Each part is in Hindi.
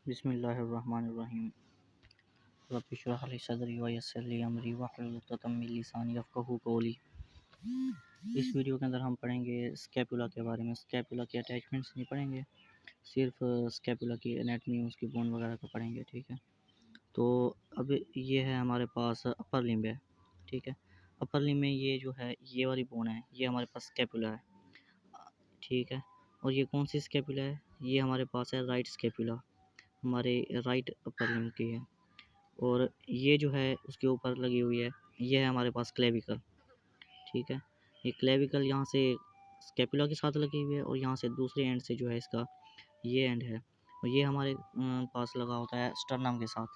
बिस्मिल्लाहिर्रहमानिर्रहीम। रब्बि इश्रह ली सदरी व यस्सिर ली अमरी वहलुल उक़दतम मिन लिसानी यफ़क़हू क़ौली। इस वीडियो के अंदर हम पढ़ेंगे स्कैपुला के बारे में। स्कैपुला के अटैचमेंट्स नहीं पढ़ेंगे, सिर्फ स्कैपुला की एनाटमी, उसकी बोन वगैरह को पढ़ेंगे। ठीक है, तो अब ये है हमारे पास अपर लिम्ब है। ठीक है, अपर लिम्ब में ये जो है, ये वाली बोन है, ये हमारे पास स्कैपुला है। ठीक है, और ये कौन सी स्कैपुला है? ये हमारे पास है राइट स्कैपुला, हमारे राइट अपर लिम्ब की है। और ये जो है उसके ऊपर लगी हुई है, ये है हमारे पास क्लेविकल। ठीक है, ये क्लेविकल यहाँ से स्कैपुला के साथ लगी हुई है और यहाँ से दूसरे एंड से जो है इसका ये एंड है, और ये हमारे पास लगा होता है स्टर्नम के साथ।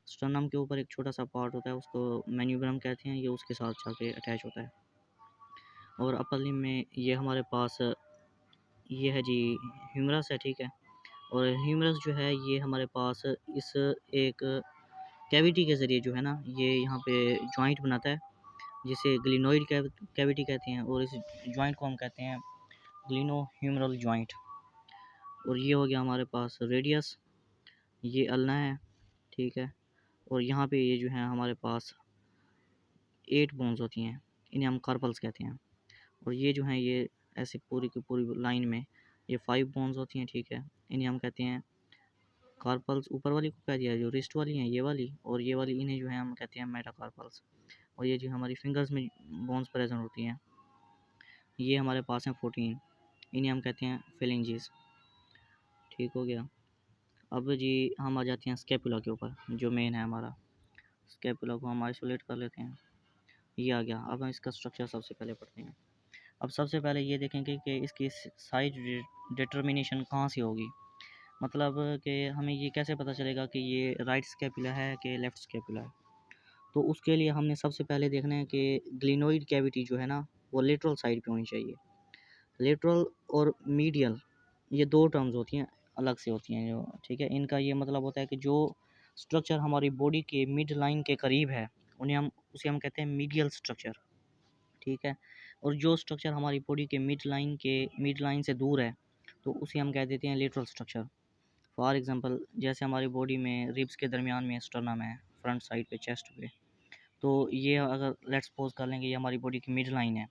स्टर्नम के ऊपर एक छोटा सा पार्ट होता है, उसको मैन्यूब्रम कहते हैं, ये उसके साथ जाके अटैच होता है। और अपर लिम्ब में ये हमारे पास ये है जी ह्यूमरस है। ठीक है, और ह्यूमरस जो है ये हमारे पास इस एक कैविटी के ज़रिए जो है ना, ये यहाँ पे जॉइंट बनाता है, जिसे ग्लिनोइड कैविटी कहते हैं, और इस जॉइंट को हम कहते हैं ग्लिनोह्यूमरल जॉइंट। और ये हो गया हमारे पास रेडियस, ये अल्ना है। ठीक है, और यहाँ पे ये जो है हमारे पास 8 बोन्स होती हैं, इन्हें हम कार्पल्स कहते हैं। और ये जो हैं ये ऐसे पूरी की पूरी लाइन में ये 5 बोन्स होती हैं। ठीक है, इन्हें हम कहते हैं कार्पल्स। ऊपर वाली को कह दिया, जो रिस्ट वाली हैं ये वाली, और ये वाली इन्हें जो है हम कहते हैं मेटाकार्पल्स। और ये जो हमारी फिंगर्स में बोन्स प्रेजेंट होती हैं, ये हमारे पास हैं 14, इन्हें हम कहते हैं फेलेंजेस। ठीक हो गया। अब जी हम आ जाते हैं स्कैपुला के ऊपर, जो मेन है हमारा। स्कैपुला को हम आइसोलेट कर लेते हैं, ये आ गया। अब हम इसका स्ट्रक्चर सबसे पहले पढ़ते हैं। अब सबसे पहले ये देखेंगे कि इसकी साइज डिटर्मिनेशन कहाँ से होगी, मतलब कि हमें ये कैसे पता चलेगा कि ये राइट स्कैपुला है कि लेफ़्ट स्कैपुला है। तो उसके लिए हमने सबसे पहले देखना है कि ग्लिनोइड कैविटी जो है ना, वो लेटरल साइड पे होनी चाहिए। लेटरल और मीडियल, ये 2 टर्म्स होती हैं, अलग से होती हैं जो। ठीक है, इनका ये मतलब होता है कि जो स्ट्रक्चर हमारी बॉडी के मिड लाइन के करीब है, उसे हम कहते हैं मीडियल स्ट्रक्चर। ठीक है, और जो स्ट्रक्चर हमारी बॉडी के मिड लाइन से दूर है, तो उसे हम कह देते हैं लेटरल स्ट्रक्चर। फॉर एग्जांपल, जैसे हमारी बॉडी में रिब्स के दरमियान में स्टर्नम है, फ्रंट साइड पे, चेस्ट पे, तो ये अगर लेट्स सपोज कर लेंगे ये हमारी बॉडी की मिड लाइन है।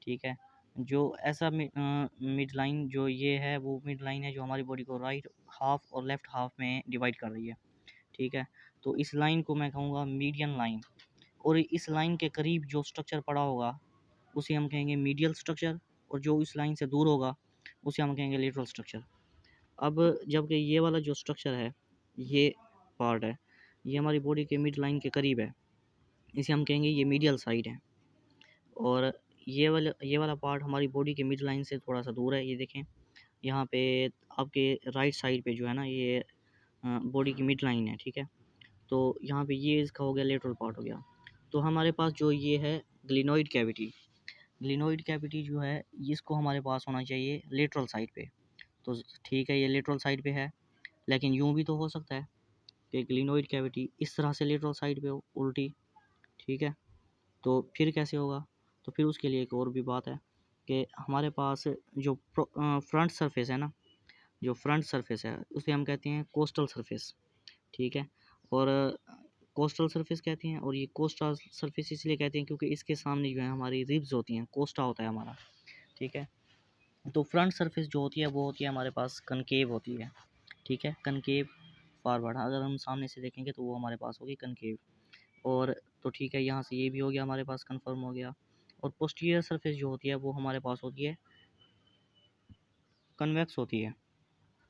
ठीक है, जो ऐसा मिड लाइन जो ये है, वो मिड लाइन है जो हमारी बॉडी को राइट हाफ और लेफ्ट हाफ में डिवाइड कर रही है। ठीक है, तो इस लाइन को मैं कहूँगा मीडियन लाइन, और इस लाइन के करीब जो स्ट्रक्चर पड़ा होगा उसे हम कहेंगे मीडियल स्ट्रक्चर, और जो इस लाइन से दूर होगा उसे हम कहेंगे लेटरल स्ट्रक्चर। अब जबकि ये वाला जो स्ट्रक्चर है, ये पार्ट है, ये हमारी बॉडी के मिड लाइन के करीब है, इसे हम कहेंगे ये मीडियल साइड है। और ये वाला पार्ट हमारी बॉडी के मिड लाइन से थोड़ा सा दूर है। ये देखें, यहाँ पे आपके राइट साइड पे जो है ना, ये बॉडी की मिड लाइन है। ठीक है, तो यहाँ पे ये इसका हो गया लेटरल पार्ट हो गया। तो हमारे पास जो ये है ग्लिनोइड कैविटी, ग्लिनोइड कैविटी जो है, इसको हमारे पास होना चाहिए लेटरल साइड पे। तो ठीक है, ये लेटरल साइड पे है, लेकिन यूँ भी तो हो सकता है कि ग्लिनोइड कैविटी इस तरह से लेटरल साइड पे हो, उल्टी। ठीक है, तो फिर कैसे होगा? तो फिर उसके लिए एक और भी बात है कि हमारे पास जो फ्रंट सरफेस है ना, जो फ्रंट सरफेस है उसे हम कहते हैं कोस्टल सरफेस। ठीक है, और कोस्टल सरफेस कहते हैं, और ये कोस्टल सरफेस इसलिए कहते हैं क्योंकि इसके सामने जो है हमारी रिब्स होती हैं, कोस्टा होता है हमारा। ठीक है, तो फ्रंट सरफेस जो होती है वो होती है हमारे पास कनकेव होती है। ठीक है, कनकेव फॉरवर्ड, अगर हम सामने से देखेंगे तो वो हमारे पास होगी कनकेव। और तो ठीक है, यहाँ से ये भी हो गया, हमारे पास कन्फर्म हो गया। और पोस्टीरियर सरफेस जो होती है वो हमारे पास होती है कन्वेक्स होती है,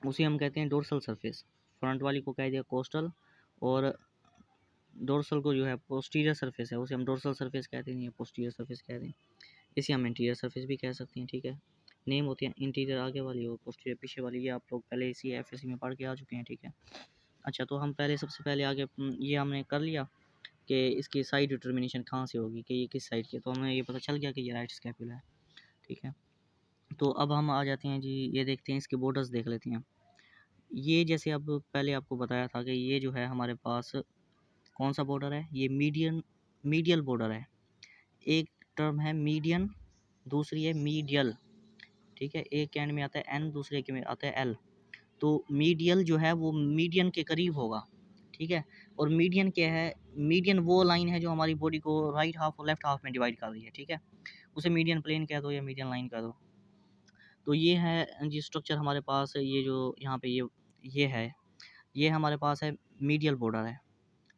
उसे हम कहते हैं डोर्सल सरफेस। फ्रंट वाली को कह दिया कोस्टल, और डोर्सल को जो है पोस्टीरियर सरफेस है उसे हम डोर्सल सरफेस कहते हैं, या पोस्टीरियर सरफेस कहते हैं। इसे हम इंटीरियर सरफेस भी कह सकते हैं। ठीक है, नेम होती है इंटीरियर आगे वाली और पोस्टीरियर पीछे वाली, ये आप लोग पहले इसी एफएससी में पढ़ के आ चुके हैं। ठीक है, अच्छा, तो हम पहले सबसे पहले आगे ये हमने कर लिया कि इसकी साइड डिटर्मिनेशन कहाँ से होगी, कि ये किस साइड की, तो हमें ये पता चल गया कि ये राइट स्कैपुला है। ठीक है, तो अब हम आ जाते हैं जी, ये देखते हैं इसके बॉर्डर्स देख लेते हैं। ये जैसे अब पहले आपको बताया था कि ये जो है हमारे पास कौन सा बॉर्डर है, ये मीडियल बॉर्डर है। एक टर्म है मीडियन, दूसरी है मीडियल। ठीक है, एक एंड में आता है एन, दूसरे के में आता है एल। तो मीडियल जो है वो मीडियन के करीब होगा, ठीक है। और मीडियन क्या है, मीडियन वो लाइन है जो हमारी बॉडी को राइट हाफ और लेफ्ट हाफ में डिवाइड कर रही है, ठीक है। उसे मीडियन प्लेन कह दो या मीडियन लाइन कह दो। तो ये है जी स्ट्रक्चर हमारे पास है, ये जो यहाँ पे ये है, ये हमारे पास है मीडियल बॉर्डर है,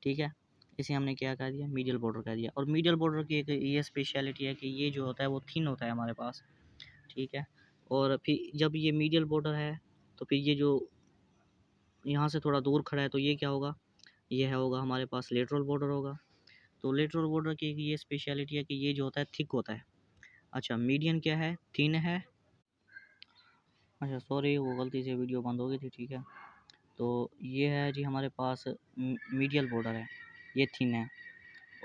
ठीक है। इसे हमने क्या कह दिया, मीडियल बॉर्डर कह दिया। और मीडियल बॉर्डर की एक ये स्पेशलिटी है कि ये जो होता है वो थिन होता है हमारे पास, ठीक है। और फिर जब ये मीडियल बॉर्डर है तो फिर ये जो यहाँ से थोड़ा दूर खड़ा है तो ये क्या होगा, ये होगा हमारे पास लेटरल बॉर्डर होगा। तो लेटरल बॉर्डर की ये स्पेशलिटी है कि ये जो होता है थिक होता है। अच्छा, मीडियन क्या है, थिन है। अच्छा सॉरी, वो गलती से वीडियो बंद हो गई थी, ठीक है। तो ये है जी हमारे पास मीडियल बॉर्डर है, ये थिन है।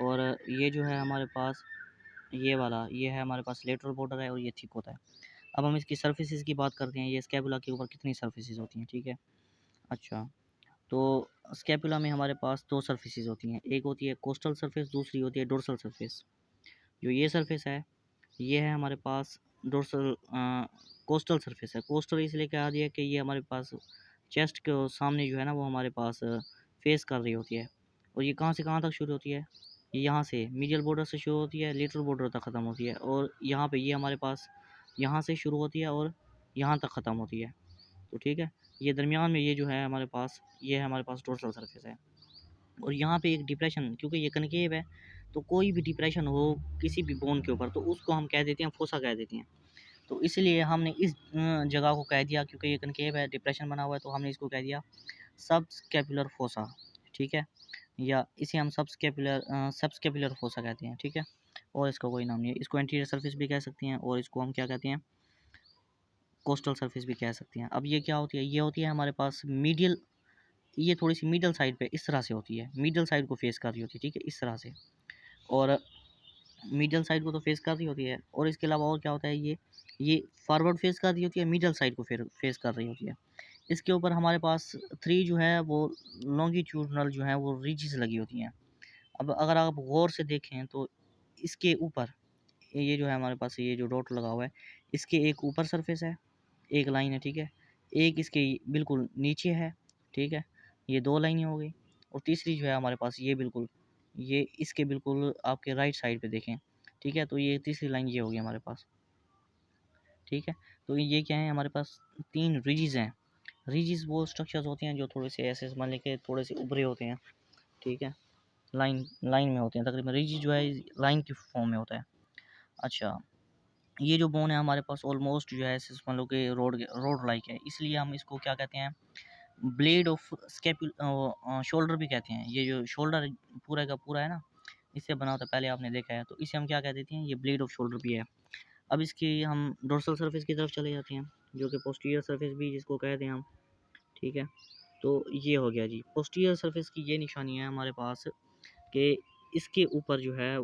और ये जो है हमारे पास ये वाला, ये है हमारे पास लेटरल बॉर्डर है और ये थिक होता है। अब हम इसकी सर्फेसिस की बात करते हैं, ये स्कैपुला के ऊपर कितनी सर्फेसिस होती हैं, ठीक है। अच्छा, तो स्कैपुला में हमारे पास दो सर्फेसिस होती हैं, एक होती है कोस्टल सरफेस, दूसरी होती है डोर्सल सरफेस। जो ये सरफेस है ये है हमारे पास डोर्सल कोस्टल सरफेस है। कोस्टल इसलिए कहा दिया कि ये हमारे पास चेस्ट के सामने जो है ना वो हमारे पास फेस कर रही होती है। और ये कहाँ से कहाँ तक शुरू होती है, ये यहाँ से मीडियल बॉर्डर से शुरू होती है, लेटरल बॉर्डर तक ख़त्म होती है। और यहाँ पे ये हमारे पास यहाँ से शुरू होती है और यहाँ तक ख़त्म होती है, तो ठीक है। ये दरमियान में ये जो है हमारे पास, ये है हमारे पास डोर्सल सरफेस है। और यहाँ पे एक डिप्रेशन, क्योंकि ये कनकेव है तो कोई भी डिप्रेशन हो किसी भी बोन के ऊपर तो उसको हम कह देते हैं फोसा कह देते हैं। तो इसलिए हमने इस जगह को कह दिया, क्योंकि ये कनकेव है, डिप्रेशन बना हुआ है, तो हमने इसको कह दिया सब स्कैपुलर फोसा, ठीक है। या इसे हम सब स्कैपुलर फोसा कहते हैं, ठीक है। और इसका कोई नाम नहीं है। इसको एंटीरियर सरफेस भी कह सकते हैं और इसको हम क्या कहते हैं, कोस्टल सरफेस भी कह सकते हैं। अब ये क्या होती है, ये होती है हमारे पास मीडियल, ये थोड़ी सी मिडल साइड पे इस तरह से होती है, मिडल साइड को फेस कर रही होती है, ठीक है, इस तरह से। और मिडल साइड को तो फेस कर रही होती है, और इसके अलावा और क्या होता है, ये फॉरवर्ड फेस कर रही होती है, मिडल साइड को फिर फेस कर रही होती है। इसके ऊपर हमारे पास थ्री जो है वो लॉन्गिट्यूडनल जो है वो रिजेस लगी होती हैं। अब अगर आप गौर से देखें तो इसके ऊपर ये जो है हमारे पास, ये जो डॉट लगा हुआ है, इसके एक ऊपर सरफेस है, एक लाइन है, ठीक है। एक इसके बिल्कुल नीचे है, ठीक है। ये दो लाइनें हो गई। और तीसरी जो है हमारे पास ये बिल्कुल, ये इसके बिल्कुल आपके राइट साइड पे देखें, ठीक है। तो ये तीसरी लाइन ये होगी हमारे पास, ठीक है। तो ये क्या है हमारे पास, तीन रिजिज हैं। रिजिज वो स्ट्रक्चर्स होते हैं जो थोड़े से ऐसे मान लें थोड़े से उभरे होते हैं, ठीक है, लाइन लाइन में होते हैं तकरीबन। रिजिज जो है लाइन की फॉर्म में होता है। अच्छा, ये जो बोन है हमारे पास ऑलमोस्ट जो है मान लो कि रोड रोड लाइक है, इसलिए हम इसको क्या कहते हैं, ब्लेड ऑफ स्केपुल शोल्डर भी कहते हैं। ये जो शोल्डर पूरा का पूरा है ना, इससे बना होता है, पहले आपने देखा है, तो इसे हम क्या कह देते हैं, ये ब्लेड ऑफ शोल्डर भी है। अब इसकी हम डोर्सल सरफेस की तरफ चले जाते हैं, जो कि पोस्टीरियर सरफेस भी जिसको कहते हैं हम, ठीक है। तो ये हो गया जी पोस्टीरियर सरफेस की ये निशानी है हमारे पास कि इसके ऊपर जो है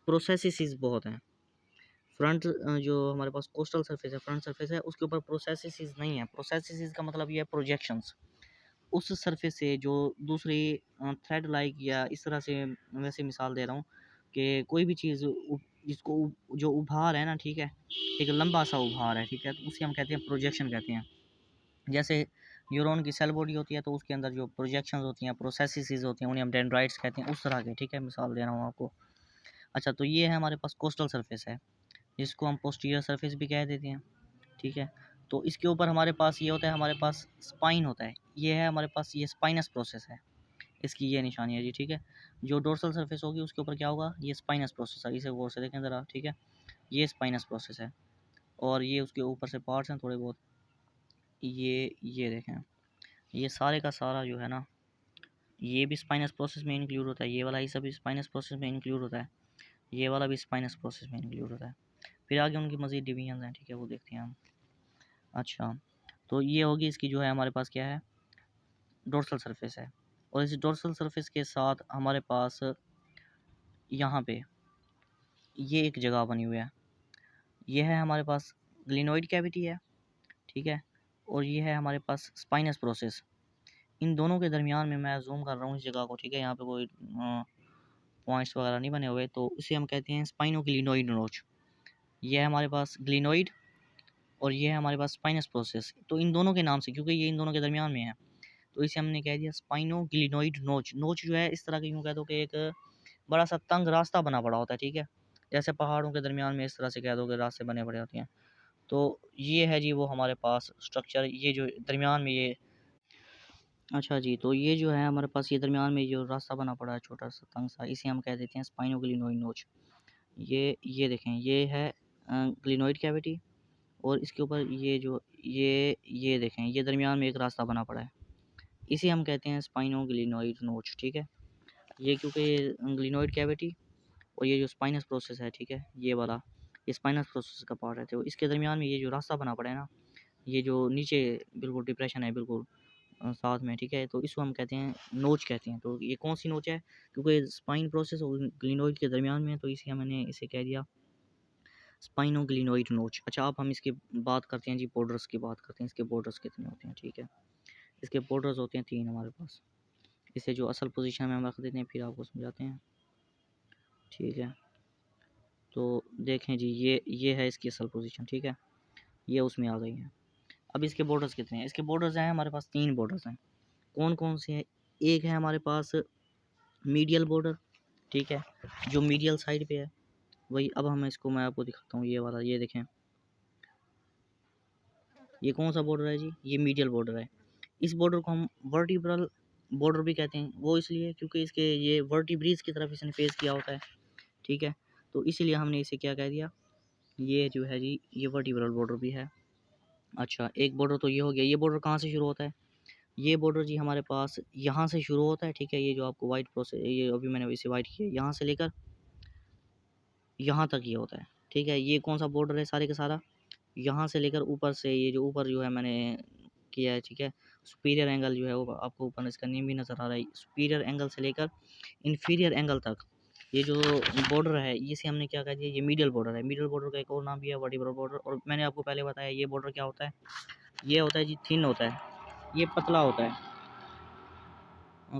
प्रोसेसेस बहुत हैं। फ्रंट जो हमारे पास कोस्टल सरफेस है, फ्रंट सरफेस है, उसके ऊपर प्रोसेसेस नहीं है। प्रोसेसेस का मतलब ये है प्रोजेक्शंस। उस सरफेस से जो दूसरी थ्रेड लाइक या इस तरह से, वैसे मिसाल दे रहा हूँ कि कोई भी चीज़ जिसको जो उभार है ना, ठीक है, एक लंबा सा उभार है, ठीक है, तो उसे हम कहते हैं प्रोजेक्शन कहते हैं। जैसे न्यूरॉन की सेल बॉडी होती है तो उसके अंदर जो प्रोजेक्शंस होती हैं, प्रोसेसेस होती हैं, उन्हें हम डेंड्राइट्स कहते हैं, उस तरह के, ठीक है, मिसाल दे रहा हूँ आपको। अच्छा, तो ये है हमारे पास कोस्टल सरफेस है, जिसको हम पोस्टीरियर सरफेस भी कह देते हैं, ठीक है। तो इसके ऊपर हमारे पास ये होता है, हमारे पास स्पाइन होता है, ये है हमारे पास, ये स्पाइनस प्रोसेस है, इसकी ये निशानी है जी, ठीक है। जो डोर्सल सरफेस होगी उसके ऊपर क्या होगा, ये स्पाइनस प्रोसेस है, इसे गौर से देखें ज़रा, ठीक है, ये स्पाइनस प्रोसेस है। और ये उसके ऊपर से पार्ट्स हैं थोड़े बहुत, ये देखें, ये सारे का सारा जो है ना, ये भी स्पाइनस प्रोसेस में इंक्लूड होता है, ये वाला हिस्सा भी स्पाइनस प्रोसेस में इंक्लूड होता है, ये वाला भी स्पाइनस प्रोसेस में इंक्लूड होता है। फिर आगे उनकी मज़ीद डिवीजन हैं, ठीक है, वो देखते हैं हम। अच्छा, तो ये होगी इसकी जो है हमारे पास क्या है, डोर्सल सरफेस है। और इस डोर्सल सरफेस के साथ हमारे पास यहाँ पे ये एक जगह बनी हुई है, ये है हमारे पास ग्लिनोइड कैविटी है, ठीक है। और ये है हमारे पास स्पाइनस प्रोसेस। इन दोनों के दरमियान में मैं जूम कर रहा हूँ इस जगह को, ठीक है, यहाँ पे कोई पॉइंट्स वगैरह नहीं बने हुए, तो इसे हम कहते हैं स्पाइनोग्लिनोइड नोच। ये है हमारे पास ग्लिनोइड और ये है हमारे पास स्पाइनस प्रोसेस। तो इन दोनों के नाम से, क्योंकि ये इन दोनों के दरमियान में है, तो इसे हमने कह दिया स्पाइनोग्लिनोइड नोच। नोच जो है इस तरह की, यूँ कह दो कि एक बड़ा सा तंग रास्ता बना पड़ा होता है, ठीक है, जैसे पहाड़ों के दरमियान में इस तरह से कह दो कि रास्ते बने पड़े होते हैं। तो ये है जी वो हमारे पास स्ट्रक्चर, ये जो दरमियान में ये, अच्छा जी, तो ये जो है हमारे पास ये दरमियान में जो रास्ता बना पड़ा है छोटा सा तंग सा, इसे हम कह देते हैं स्पाइनोग्लिनोइड नोच। ये देखें, ये है ग्लिनोइड कैविटी, और इसके ऊपर ये जो ये देखें, ये दरमियान में एक रास्ता बना पड़ा है, इसे हम कहते हैं स्पाइनोग्लिनोइड नोच, ठीक है। ये क्योंकि ग्लिनोइड कैविटी और ये जो स्पाइनस प्रोसेस है, ठीक है, ये वाला, ये स्पाइनस प्रोसेस का पार्ट है, तो इसके दरमियान में ये जो रास्ता बना पड़ा है ना, ये जो नीचे बिल्कुल डिप्रेशन है बिल्कुल साथ में, ठीक है, तो इसको हम कहते हैं नोच कहते हैं। तो ये कौन सी नोच है, क्योंकि स्पाइन प्रोसेस और ग्लिनोइड के दरमियान में है, तो इसे मैंने इसे कह दिया स्पाइनोग्लिनोइड नोच। अच्छा, अब हम इसकी बात करते हैं जी, बॉर्डर्स की बात करते हैं, इसके बॉर्डर्स कितने होते हैं, ठीक है। इसके बॉर्डर्स होते हैं 3 हमारे पास। इसे जो असल पोजीशन में हम रख देते हैं, फिर आपको समझाते हैं, ठीक है। तो देखें जी, ये है इसकी असल पोजीशन, ठीक है, ये उसमें आ गई है। अब इसके बॉर्डर्स कितने हैं, इसके बॉर्डर्स हैं हमारे पास 3 बॉर्डर्स हैं। कौन कौन से हैं, एक है हमारे पास मीडियल बॉर्डर, ठीक है, जो मीडियल साइड पे है वही। अब हम इसको, मैं आपको दिखाता हूँ, ये वाला, ये देखें, ये कौन सा बॉर्डर है जी, ये मीडियल बॉर्डर है। इस बॉर्डर को हम वर्टिब्रल बॉर्डर भी कहते हैं, वो इसलिए क्योंकि इसके ये वर्टिब्रीज की तरफ इसने फेस किया होता है, ठीक है, तो इसीलिए हमने इसे क्या कह दिया, ये जो है जी ये वर्टिब्रल बॉर्डर भी है। अच्छा, एक बॉर्डर तो ये हो गया। ये बॉर्डर कहाँ से शुरू होता है, ये बॉर्डर जी हमारे पास यहाँ से शुरू होता है, ठीक है, ये जो आपको वाइट प्रोसेस, ये अभी मैंने इसे वाइट किया, यहाँ से लेकर यहाँ तक ये होता है, ठीक है। ये कौन सा बॉर्डर है, सारे का सारा यहाँ से लेकर ऊपर से, ये जो ऊपर जो है मैंने किया है, ठीक है, सुपीरियर एंगल जो है वो आपको ऊपर इसका नेम भी नज़र आ रहा है, सुपीरियर एंगल से लेकर इन्फीरियर एंगल तक ये जो बॉर्डर है, इसे हमने क्या कह दिया, ये मीडियल बॉर्डर है। मीडियल बॉर्डर का एक और नाम भी है वर्टिब्रल बॉर्डर। और मैंने आपको पहले बताया ये बॉर्डर क्या होता है, ये होता है जी थिन होता है, ये पतला होता है।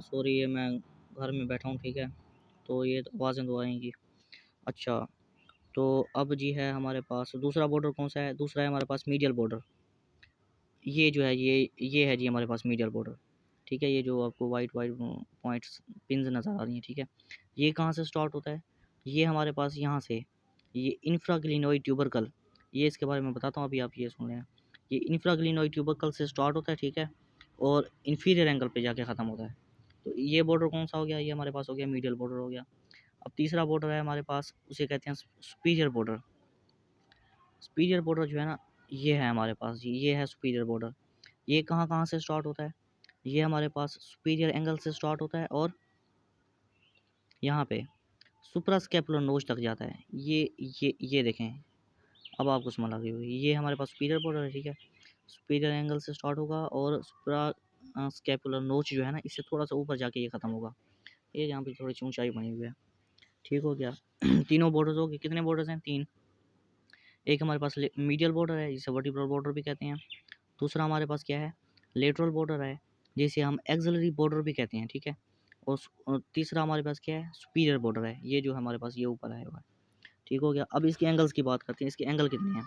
सॉरी, ये मैं घर में बैठा हूँ, ठीक है, तो ये आवाज़ें तो आएंगी। अच्छा, तो अब जी है हमारे पास दूसरा बॉर्डर कौन सा है, दूसरा है हमारे पास मीडियल बॉर्डर। ये जो है ये है जी हमारे पास मीडियल बॉर्डर, ठीक है। ये जो आपको वाइट वाइट पॉइंट्स पिंस नज़र आ रही हैं, ठीक है, ये कहाँ से स्टार्ट होता है, ये हमारे पास यहाँ से, ये इंफ्राग्लिनोइड ट्यूबरकल, ये इसके बारे में बताता हूँ, अभी आप ये सुन लें। ये इंफ्राग्लिनोइड ट्यूबरकल से स्टार्ट होता है, ठीक है, और इन्फीरियर एंगल पे जाके ख़त्म होता है। तो ये बॉर्डर कौन सा हो गया, ये हमारे पास हो गया मीडियल बॉर्डर हो गया। अब तीसरा बॉर्डर है हमारे पास, उसे कहते हैं सुपीरियर बॉर्डर। सुपीरियर बॉर्डर जो है ना, ये है हमारे पास, ये है सुपीरियर बॉर्डर। ये कहाँ कहाँ से स्टार्ट होता है, ये हमारे पास सुपीरियर एंगल से स्टार्ट होता है और यहाँ पे सुप्रास्कैपुलर नोच तक जाता है। ये देखें, अब आपको समझ आ गई होगी, ये हमारे पास सुपीरियर बॉर्डर है, ठीक है, सुपीरियर एंगल से स्टार्ट होगा और सुप्रा स्कैपुलर नोच जो है ना, इससे थोड़ा सा ऊपर जाके ये ख़त्म होगा। ये यहाँ पे थोड़ी सी ऊंचाई बनी हुई है, ठीक हो गया। तीनों बॉर्डर्स हो गए, कितने बॉर्डर्स हैं, 3। एक हमारे पास मीडियल बॉर्डर है, जिसे वर्टिब्रल बॉर्डर भी कहते हैं। दूसरा हमारे पास क्या है, लेटरल बॉर्डर है, जिसे हम एक्सिलरी बॉर्डर भी कहते हैं, ठीक है। और तीसरा हमारे पास क्या है, सुपीरियर बॉर्डर है, ये जो हमारे पास ये ऊपर आया हुआ है, ठीक हो गया। अब इसके एंगल्स की बात करते हैं, इसके एंगल कितने हैं।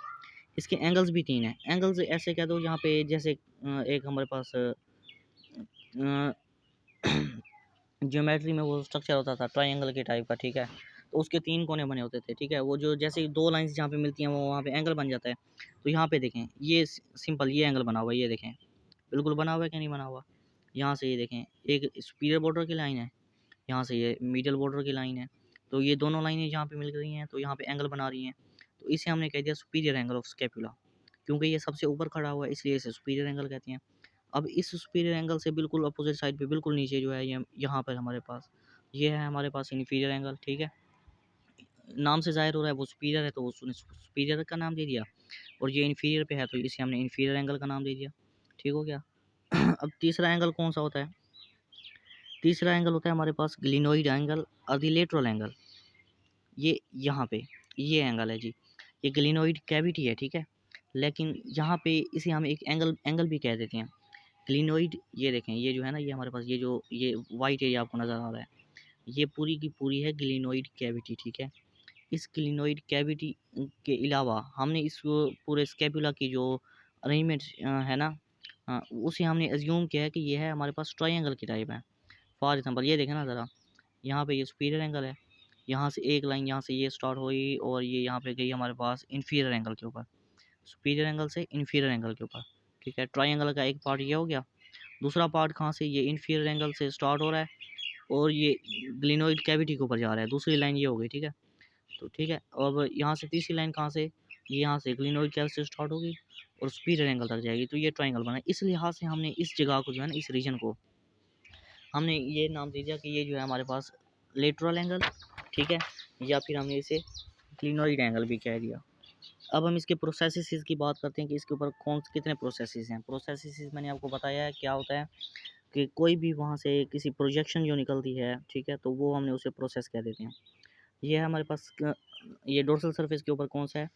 इसके एंगल्स भी 3 हैं। एंगल्स ऐसे कह दो, यहाँ पे जैसे एक हमारे पास ज्योमेट्री में वो स्ट्रक्चर होता था ट्रायंगल के टाइप का, ठीक है, तो उसके 3 कोने बने होते थे, ठीक है, वो जो जैसे 2 लाइंस जहाँ पे मिलती हैं वो वहाँ पे एंगल बन जाता है। तो यहाँ पे देखें, ये सिंपल ये एंगल बना हुआ है, ये देखें बिल्कुल बना हुआ है कि नहीं बना हुआ। यहाँ से ये देखें, एक सुपीरियर बॉर्डर की लाइन है, यहाँ से ये मिडिल बॉर्डर की लाइन है, तो ये दोनों लाइनें जहाँ पे मिल रही हैं तो यहाँ पे एंगल बना रही हैं। तो इसे हमने कह दिया सुपीरियर एंगल ऑफ स्कैपुला, क्योंकि ये सबसे ऊपर खड़ा हुआ है इसलिए इसे सुपीरियर एंगल कहते हैं। अब इस सुपीरियर एंगल से बिल्कुल अपोजिट साइड पे बिल्कुल नीचे जो है, ये यहाँ पर हमारे पास ये है हमारे पास इन्फीरियर एंगल, ठीक है। नाम से ज़ाहिर हो रहा है वो सुपीरियर है, तो उसने सुपीरियर का नाम दे दिया, और ये इन्फीरियर पे है तो इसे हमने इन्फीरियर एंगल का नाम दे दिया, ठीक हो गया। अब तीसरा एंगल कौन सा होता है, तीसरा एंगल होता है हमारे पास ग्लिनोइड एंगल और द लेटरल एंगल। ये यहाँ पे ये एंगल है जी, ये ग्लिनोइड कैविटी है, ठीक है, लेकिन यहाँ पे इसे हम एक एंगल एंगल भी कह देते हैं ग्लिनोइड। ये देखें, ये जो है ना, ये हमारे पास ये जो ये वाइट एरिया आपको नज़र आ रहा है, ये पूरी की पूरी है ग्लिनोइड कैविटी, ठीक है। इस क्लिनोइड कैविटी के अलावा हमने इस पूरे स्कैपुला की जो अरेंजमेंट है ना, उसे हमने एज्यूम किया है कि ये है हमारे पास ट्रायंगल की टाइप है। फॉर एग्जांपल ये देखें ना ज़रा, यहाँ पे ये सुपीरियर एंगल है, यहाँ से एक लाइन यहाँ से ये स्टार्ट हुई और ये यहाँ पे गई हमारे पास इन्फीरियर एंगल के ऊपर, सुपीरियर एंगल से इन्फीरियर एंगल के ऊपर। ठीक है, ट्रायंगल का एक पार्ट ये हो गया। दूसरा पार्ट कहाँ से, ये इन्फीरियर एंगल से स्टार्ट हो रहा है और ये ग्लिनोइड कैविटी के ऊपर जा रहा है। दूसरी लाइन ये हो गई। ठीक है, तो ठीक है, अब यहाँ से तीसरी लाइन कहाँ से, ये यहाँ से ग्लिनोइड कैविटी से स्टार्ट होगी और सुपीरियर एंगल तक जाएगी। तो ये ट्रायंगल बना। इस लिहाज से हमने इस जगह को जो है ना, इस रीजन को हमने ये नाम दे दिया कि ये जो है हमारे पास लेटरल एंगल, ठीक है, या फिर हमने इसे क्लिनोइड एंगल भी कह दिया। अब हम इसके प्रोसेसेस की बात करते हैं कि इसके ऊपर कौन कितने प्रोसेसेस हैं। प्रोसेसेस मैंने आपको बताया है क्या होता है, कि कोई भी वहाँ से किसी प्रोजेक्शन जो निकलती है, ठीक है, तो वो हमने उसे प्रोसेस कह देते हैं। ये है हमारे पास ये डोर्सल सरफेस के ऊपर कौन सा है,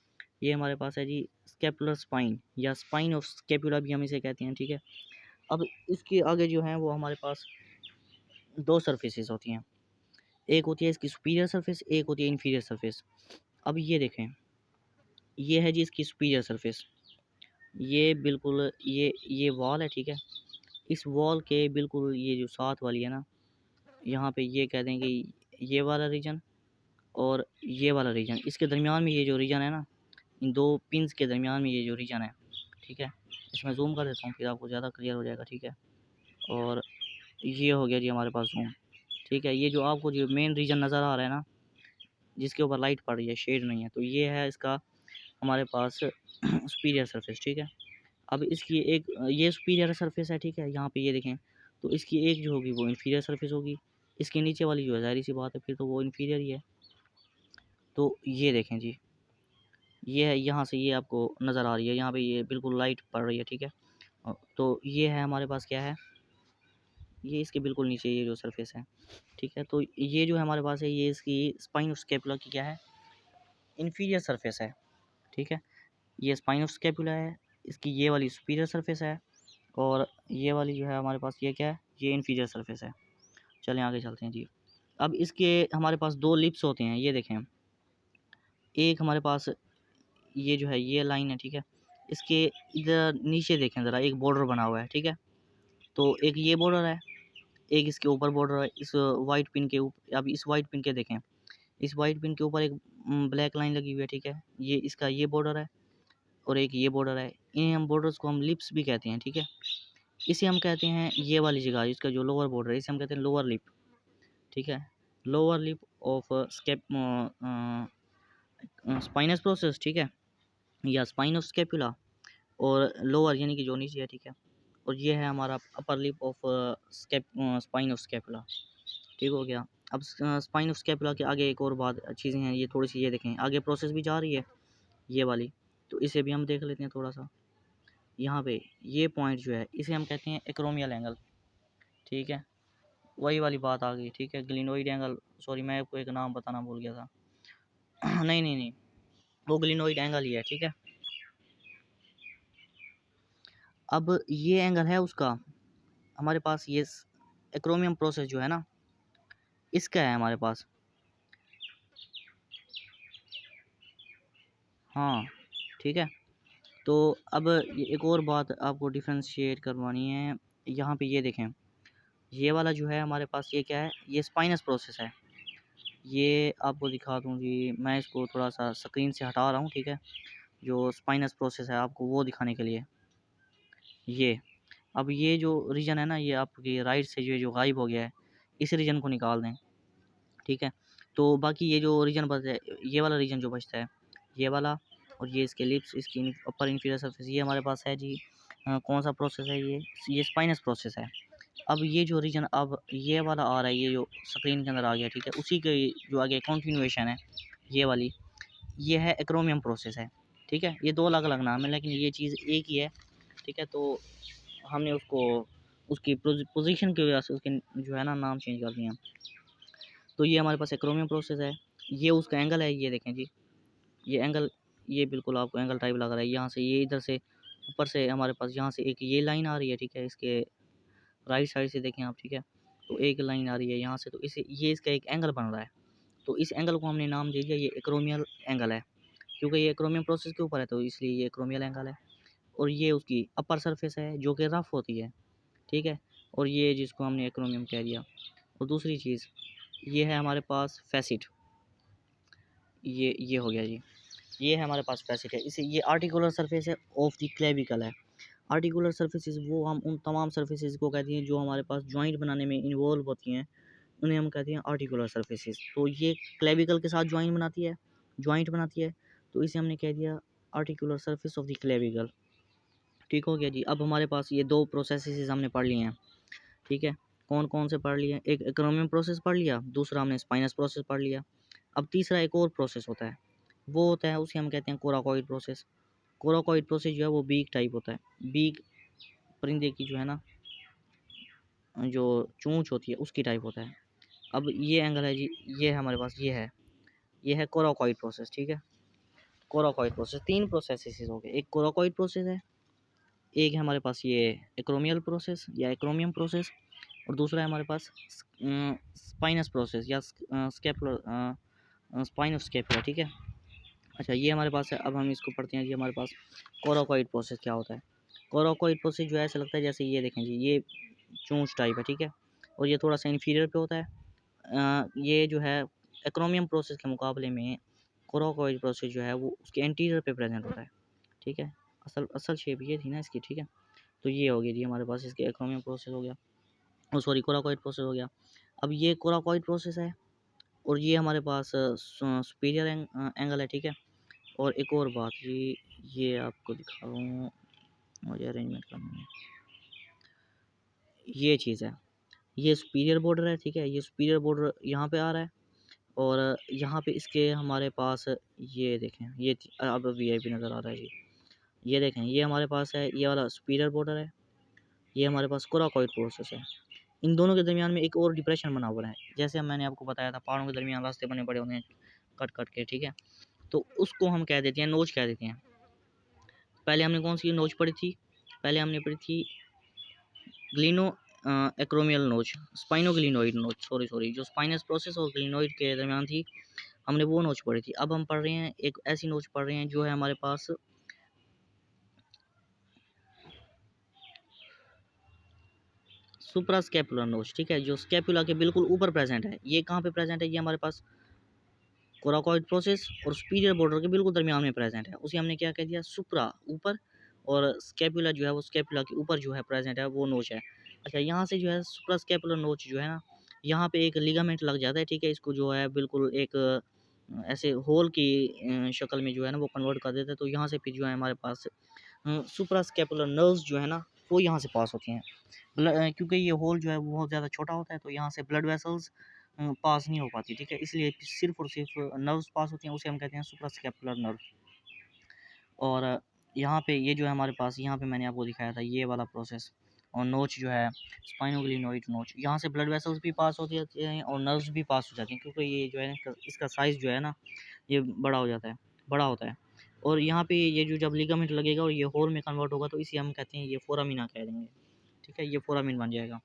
ये हमारे पास है जी स्केपुलर स्पाइन, या स्पाइन ऑफ स्केपुला भी हम इसे कहते हैं। ठीक है, अब इसके आगे जो है वो हमारे पास दो सरफेसेस होती हैं, एक होती है इसकी सुपीरियर सरफेस, एक होती है इन्फीरियर सरफेस। अब ये देखें, ये है जी इसकी सुपीरियर सरफेस, ये बिल्कुल ये वॉल है। ठीक है, इस वॉल के बिल्कुल ये जो साथ वाली है ना, यहाँ पे ये कह दें कि ये वाला रीजन और ये वाला रीजन, इसके दरमियान में ये जो रीजन है ना, इन दो पिंस के दरमियान में ये जो रीजन है, ठीक है, इसमें जूम कर देता हूँ फिर आपको ज़्यादा क्लियर हो जाएगा। ठीक है, और ये हो गया जी हमारे पास जूम। ठीक है, ये जो आपको जो मेन रीजन नज़र आ रहा है ना, जिसके ऊपर लाइट पड़ रही है, शेड नहीं है, तो ये है इसका हमारे पास सुपीरियर सरफेस। ठीक है, अब इसकी एक ये सुपीरियर सरफेस है। ठीक है, यहाँ पे ये देखें, तो इसकी एक जो होगी वो इन्फीरियर सरफेस होगी, इसके नीचे वाली जो है ज़ाहिर सी बात है फिर तो वो इन्फीरियर ही है। तो ये देखें जी, ये है, यहाँ से ये आपको नज़र आ रही है, यहाँ पे ये बिल्कुल लाइट पड़ रही है। ठीक है, तो ये है हमारे पास क्या है, ये इसके बिल्कुल नीचे ये जो सरफेस है। ठीक है, तो ये जो है हमारे पास है, ये इसकी स्पाइन ऑफ स्कैपुला की क्या है, इन्फीरियर सरफेस है। ठीक है, ये स्पाइन ऑफ स्कैपुला है, इसकी ये वाली सुपीरियर सरफेस है, और ये वाली जो है हमारे पास ये क्या है, ये इन्फीरियर सरफेस है। चलें आगे चलते हैं जी। अब इसके हमारे पास दो लिप्स होते हैं, ये देखें, एक हमारे पास ये जो है ये लाइन है। ठीक है, इसके इधर नीचे देखें ज़रा, एक बॉर्डर बना हुआ है। ठीक है, तो एक ये बॉर्डर है, एक इसके ऊपर बॉर्डर है, इस वाइट पिन के ऊपर। अब इस वाइट पिन के देखें, इस वाइट पिन के ऊपर एक ब्लैक लाइन लगी हुई है। ठीक है, ये इसका ये बॉर्डर है और एक ये बॉर्डर है। इन हम बॉर्डर्स को हम लिप्स भी कहते हैं। ठीक है, इसे हम कहते हैं ये वाली जगह, इसका जो लोअर बॉर्डर है, इसे हम कहते हैं लोअर लिप। ठीक है, lower lip of scape spinous process. ठीक है, या स्पाइन ऑफ स्केपुला, और लोअर यानी कि जो नीचे है। ठीक है, और ये है हमारा upper lip of spine of scapula. ठीक हो गया। अब स्पाइन ऑफ स्केपुला के आगे एक और बात चीज़ें हैं, ये थोड़ी सी ये देखें, आगे प्रोसेस भी जा रही है ये वाली, तो इसे भी हम देख लेते हैं थोड़ा सा। यहाँ पे ये पॉइंट जो है इसे हम कहते हैं एक्रोमियल एंगल। ठीक है, वही वाली बात आ गई। ठीक है, ग्लिनोइड एंगल, सॉरी मैं आपको एक नाम बताना भूल गया था। नहीं नहीं नहीं, वो ग्लिनोइड एंगल ही है। ठीक है, अब ये एंगल है उसका हमारे पास, ये एक्रोमियम प्रोसेस जो है ना, इसका है हमारे पास। हाँ, ठीक है, तो अब एक और बात आपको डिफ्रेंशिएट करवानी है। यहाँ पे ये देखें, ये वाला जो है हमारे पास ये क्या है, ये स्पाइनस प्रोसेस है। ये आपको दिखा दूँ जी, मैं इसको थोड़ा सा स्क्रीन से हटा रहा हूँ। ठीक है, जो स्पाइनस प्रोसेस है आपको वो दिखाने के लिए। ये अब ये जो रीजन है ना, ये आपकी राइट से जो गायब हो गया है, इस रीजन को निकाल दें। ठीक है, तो बाकी ये जो रीजन बचा है, ये वाला रीजन जो बचता है, ये वाला, और ये इसके लिप्स, इसकी अपर इन्फीरियर सरफेस, ये हमारे पास है जी। कौन सा प्रोसेस है ये स्पाइनस प्रोसेस है। अब ये जो रीजन अब ये वाला आ रहा है, ये जो स्क्रीन के अंदर आ गया, ठीक है, उसी के जो आगे कंटिन्यूएशन है ये वाली, ये है एक्रोमियम प्रोसेस है। ठीक है, ये दो अलग अलग नाम है लेकिन ये चीज़ एक ही है। ठीक है, तो हमने उसको उसकी पोजीशन की वजह से उसके जो है ना नाम चेंज कर दिया। तो ये हमारे पास एक्रोमियम प्रोसेस है, ये उसका एंगल है, ये देखें जी, ये एंगल, ये बिल्कुल आपको एंगल टाइप लग रहा है। यहाँ से ये इधर से ऊपर से हमारे पास यहाँ से एक ये लाइन आ रही है। ठीक है, इसके राइट साइड से देखें आप। ठीक है, तो एक लाइन आ रही है यहाँ से, तो इसे ये इसका एक एंगल बन रहा है। तो इस एंगल को हमने नाम दे दिया ये एक्रोमियल एंगल है, क्योंकि ये एक्रोमियम प्रोसेस के ऊपर है तो इसलिए ये एक्रोमियल एंगल है। और ये उसकी अपर सरफेस है जो कि रफ होती है, ठीक है, और ये जिसको हमने एक्रोमियम कह दिया। और दूसरी चीज़ ये है हमारे पास फैसिट, ये हो गया जी, ये है हमारे पास फैसिट है। इसे ये आर्टिकुलर सरफेस है ऑफ द क्लेविकल है। आर्टिकुलर सरफेसेस वो हम उन तमाम सरफेसेस को कहते हैं जो हमारे पास जॉइंट बनाने में इन्वॉल्व होती हैं, उन्हें हम कहते हैं आर्टिकुलर सरफेसेस। तो ये क्लेविकल के साथ जॉइंट बनाती है, तो इसे हमने कह दिया articular surface of the clavicle. ठीक हो गया जी। अब हमारे पास ये दो प्रोसेसेस हमने पढ़ लिए हैं, ठीक है। कौन कौन से पढ़ लिए? एक एक्रोमियम प्रोसेस पढ़ लिया, दूसरा हमने स्पाइनस प्रोसेस पढ़ लिया। अब तीसरा एक और प्रोसेस होता है, वो होता है उसे हम कहते हैं कोराकॉइड प्रोसेस। कोराकॉइड प्रोसेस जो है वो बीक टाइप होता है। बीक परिंदे की जो है ना, जो चोंच होती है उसकी टाइप होता है। अब ये एंगल है जी, ये है हमारे पास, ये है कोराकॉइड प्रोसेस, ठीक है। कोराकॉइड प्रोसेस, तीन प्रोसेस हो गए, एक कोराकॉइड प्रोसेस है, एक है हमारे पास ये एक्रोमियल प्रोसेस या एक्रोमियम प्रोसेस, और दूसरा है हमारे पास स्पाइनस प्रोसेस या स्केपुलर स्पाइन ऑफ स्केपुला, ठीक है। अच्छा, ये हमारे पास है। अब हम इसको पढ़ते हैं जी। हमारे पास कोराकॉइड प्रोसेस क्या होता है? कोराकॉइड प्रोसेस जो है ऐसा लगता है जैसे ये देखें जी, ये चोंच टाइप है, ठीक है, और ये थोड़ा सा इन्फीरियर पे होता है। ये जो है एक्रोमियम प्रोसेस के मुकाबले में कोराकॉइड प्रोसेस जो है वो उसके एंटीरियर पे प्रेजेंट होता है, ठीक है। असल असल शेप ये थी ना इसकी, ठीक है। तो ये हो गया जी हमारे पास इसके एक्रोमियम प्रोसेस हो गया, ओ सॉरी कोराकॉइड प्रोसेस हो गया। अब ये कोराकॉइड प्रोसेस है और ये हमारे पास सुपीरियर एंगल है, ठीक है। और एक और बात ये आपको दिखा रहा हूँ, मुझे अरेंजमेंट करना है। ये चीज़ है, ये सुपीरियर बॉर्डर है, ठीक है। ये सुपीरियर बॉर्डर यहाँ पे आ रहा है और यहाँ पे इसके हमारे पास ये देखें, ये अब वीआईपी नज़र आ रहा है जी। ये देखें, ये हमारे पास है, ये वाला सुपीरियर बॉर्डर है, ये हमारे पास कोराकॉइड प्रोसेस है। इन दोनों के दरमियान में एक और डिप्रेशन बना हुआ है, जैसे मैंने आपको बताया था पहाड़ों के दरमियान रास्ते बने पड़े होते हैं कट कट के, ठीक है। तो उसको हम कह देते हैं नोच कह देते हैं। पहले हमने कौन सी नोच पढ़ी थी? पहले हमने पढ़ी थी ग्लिनो एक्रोमियल नोच, स्पाइनो ग्लिनोइड नोच, सॉरी जो स्पाइनस प्रोसेस और ग्लिनोइड के दरमियान थी, हमने वो नोच पढ़ी थी। अब हम पढ़ रहे हैं एक ऐसी नोच पढ़ रहे हैं जो है हमारे पास सुप्रा स्कैपुलर नोच, ठीक है, जो स्कैपुला के बिल्कुल ऊपर प्रेजेंट है। ये कहाँ पे प्रेजेंट है? ये हमारे पास कोराकॉइड प्रोसेस और सुपीरियर बॉर्डर के बिल्कुल दरमियान में प्रेजेंट है। उसे हमने क्या कह दिया? सुप्रा ऊपर, और स्कैपुला जो है वो स्कैपुला के ऊपर जो है प्रेजेंट है, वो नोच है। अच्छा, यहाँ से जो है सुप्रा स्कैपुलर नोच जो है ना, यहाँ पे एक लिगामेंट लग जाता है, ठीक है। इसको जो है बिल्कुल एक ऐसे होल की शक्ल में जो है ना वो कन्वर्ट कर देता है। तो यहाँ से फिर जो है हमारे पास सुप्रा स्कैपुलर नर्व्स जो है ना वो यहाँ से पास होती हैं। क्योंकि ये होल जो है वो बहुत ज़्यादा छोटा होता है तो यहाँ से ब्लड वेसल्स पास नहीं हो पाती, ठीक है। इसलिए सिर्फ और सिर्फ नर्व्स पास होती हैं, उसे हम कहते हैं सुप्रास्कैपुलर नर्व। और यहाँ पे ये जो है हमारे पास, यहाँ पे मैंने आपको दिखाया था ये वाला प्रोसेस, और नोच जो है स्पाइनोग्लिनोइड नोच, यहाँ से ब्लड वेसल्स भी पास होती जाती हैं और नर्व्स भी पास हो जाती हैं, क्योंकि ये जो है इसका साइज़ जो है ना ये बड़ा हो जाता है, बड़ा होता है। और यहाँ पे ये जो जब लिगामेंट लगेगा और ये होल में कन्वर्ट होगा तो इसे हम कहते हैं ये फोरामिना कह देंगे, ठीक है। ये फोरामिन बन जाएगा।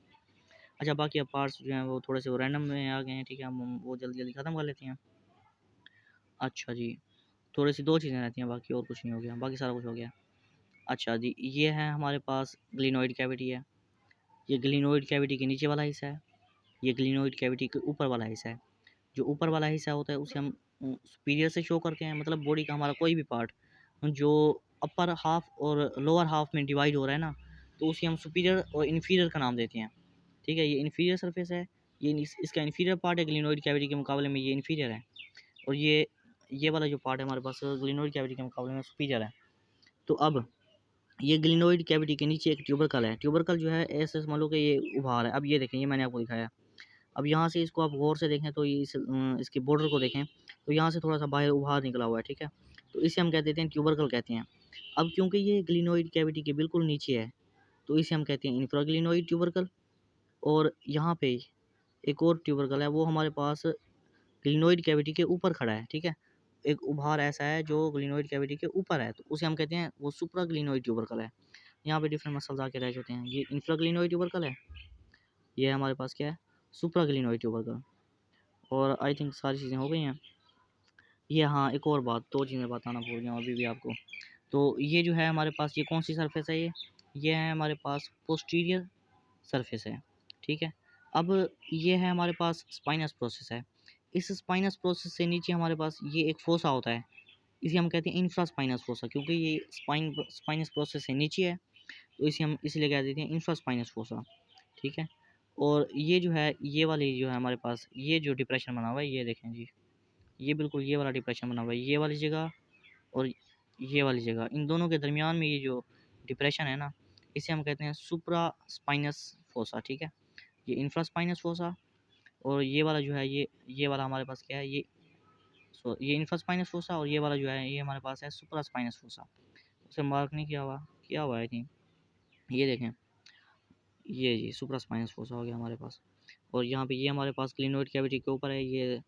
अच्छा, बाकी अब पार्ट्स जो हैं वो थोड़े से रैंडम में आ गए हैं, ठीक है, हम वो जल्दी जल्दी ख़त्म कर लेते हैं। अच्छा जी, थोड़ी सी दो चीज़ें रहती हैं, बाकी और कुछ नहीं हो गया, बाकी सारा कुछ हो गया। अच्छा जी, ये है हमारे पास ग्लिनोइड कैविटी है, ये ग्लिनोइड कैविटी के नीचे वाला हिस्सा है, ये ग्लिनोइड कैविटी के ऊपर वाला हिस्सा है। जो ऊपर वाला हिस्सा होता है उसे हम सुपीरियर से शो करते हैं, मतलब बॉडी का हमारा कोई भी पार्ट जो अपर हाफ और लोअर हाफ में डिवाइड हो रहा है ना, तो उसे हम सुपीरियर और इन्फीरियर का नाम देते हैं, ठीक है। ये इन्फीरियर सरफेस है, ये इसका इन्फीरियर पार्ट है ग्लिनोइड कैविटी के मुकाबले में, ये इन्फीरियर है। और ये वाला जो पार्ट है हमारे पास ग्लिनोइड कैविटी के मुकाबले में सुपीरियर है। तो अब ये ग्लिनोइड कैविटी के नीचे एक ट्यूबरकल है। ट्यूबरकल जो है ऐसे मान लो कि ये उभार है। अब ये देखें, ये मैंने आपको दिखाया। अब यहाँ से इसको आप गौर से देखें तो ये इसके बॉर्डर को देखें तो यहाँ से थोड़ा सा बाहर उभार निकला हुआ है, ठीक है। तो इसे हम कह देते हैं ट्यूबरकल कहते हैं। अब क्योंकि ये ग्लिनोइड कैविटी के बिल्कुल नीचे है तो इसे हम कहते हैं इंफ्राग्लिनोइड ट्यूबरकल। और यहाँ पे एक और ट्यूबरकल है, वो हमारे पास ग्लिनोइड कैविटी के ऊपर खड़ा है, ठीक है। एक उभार ऐसा है जो ग्लिनोइड कैविटी के ऊपर है, तो उसे हम कहते हैं वो सुप्राग्लिनोइड ट्यूबरकल है। यहाँ पे डिफरेंट मसल्स आके रह जाते हैं। ये इंफ्राग्लिनोइड ट्यूबरकल है, ये हमारे पास क्या है? Supraglenoid tubercle. और आई थिंक सारी चीज़ें हो गई हैं। ये हाँ, एक और बात, 2 चीज़ें बताना भूल गया हूँ अभी भी आपको। तो ये जो है हमारे पास, ये कौन सी सरफेस है ये है हमारे पास पोस्टीरियर सरफेस है, ठीक है। अब ये है हमारे पास स्पाइनस प्रोसेस है। इस स्पाइनस प्रोसेस से नीचे हमारे पास ये एक फोसा होता है, इसे हम कहते हैं इंफ्रास्पाइनस फोसा, क्योंकि ये स्पाइनस प्रोसेस से नीचे है, तो इसे हम इसलिए कह देते हैं इंफ्रास्पाइनस फोसा, ठीक है। और ये जो है, ये वाली जो है हमारे पास, ये जो डिप्रेशन बना हुआ है, ये देखें जी, ये बिल्कुल ये वाला डिप्रेशन बना हुआ है, ये वाली जगह और ये वाली जगह, इन दोनों के दरमियान में ये जो डिप्रेशन है ना, इसे हम कहते हैं सुप्रा स्पाइनस फोसा, ठीक है। ये इंफ्रास्पाइनस फोसा, और ये वाला जो है, ये वाला हमारे पास क्या है, ये इंफ्रास्पाइनस फोसा, और ये वाला जो है ये हमारे पास है सुप्रास्पाइनस फोसा। उसे मार्क नहीं किया हुआ है, नहीं, ये देखें, ये जी सुप्रास्पाइनस फोसा हो गया हमारे पास। और यहाँ पे ये हमारे पास क्लिनोइड कैविटी के ऊपर है, ये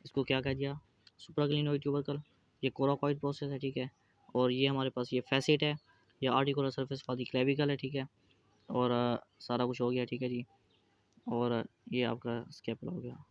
इसको क्या कह दिया, सुप्रा क्लिनोइड ट्यूबरकल। ये कोराकॉइड प्रोसेस है, ठीक है। और ये हमारे पास ये फैसेट है, ये articular surface for the clavicle है, ठीक है। और सारा कुछ हो गया, ठीक है जी। और ये आपका स्केपुला हो गया।